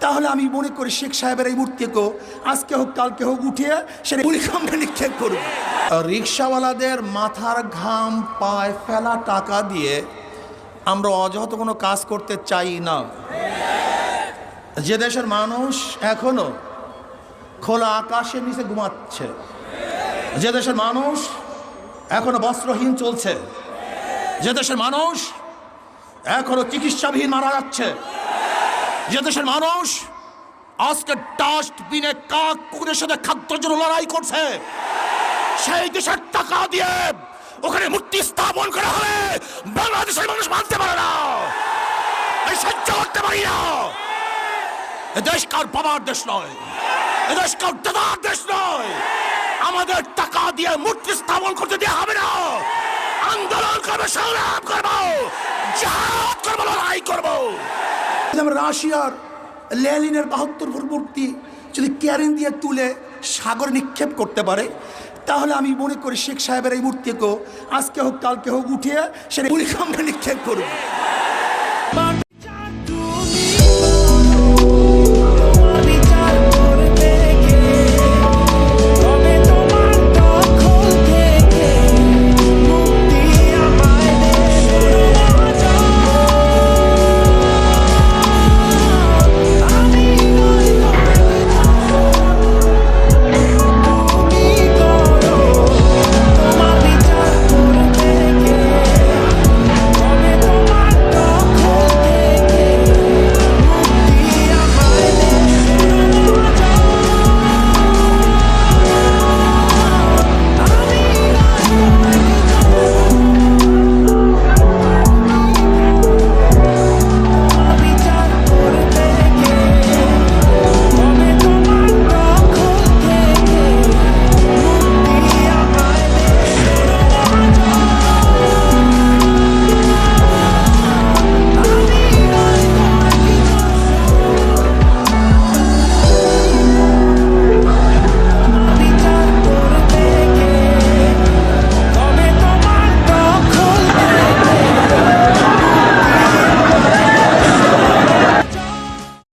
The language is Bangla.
তাহলে আমি মনে করি শেখ সাহেবের এই মূর্তিকেও আজকে হোক কালকে হোক উঠিয়ে সেটা গুলিকাণ্ডে নিক্ষেপ করব। রিক্সাওয়ালাদের মাথার ঘাম পায় ফেলা টাকা দিয়ে আমরা অযথা কোনো কাজ করতে চাই না। যে দেশের মানুষ এখনো খোলা আকাশের নিচে ঘুমাচ্ছে, যে দেশের মানুষ এখনো বস্ত্রহীন চলছে, যে দেশের মানুষ এখনো চিকিৎসাবিহীন মারা যাচ্ছে, যে দেশের মানুষ আজকে ডাস্টবিনে কাক কুকুরের সাথে খাদ্যের জন্য লড়াই করছে, সেই দেশের টাকা দিয়ে ওখানে মূর্তি স্থাপন করা হলে বাংলাদেশের মানুষ মানতে পারে না, সহ্য করতে পারি না। এদেশ কার বাবার দেশ নয়, এদেশ কার দাদার দেশ নয়। আমাদের টাকা দিয়ে মূর্তি স্থাপন করতে দেওয়া হবে না। আন্দোলন করবো, সংগ্রাম করবো, জিহাদ করবো, লড়াই করবো। রাশিয়ার লেনিনের 72 ফুট মূর্তি যদি ক্যারেন দিয়ে তুলে সাগরে নিক্ষেপ করতে পারে, তাহলে আমি মনে করি শেখ সাহেবের এই মূর্তিকেও আজকে হোক কালকে হোক উঠিয়ে সেটা গুলিকাণ্ডে নিক্ষেপ করব।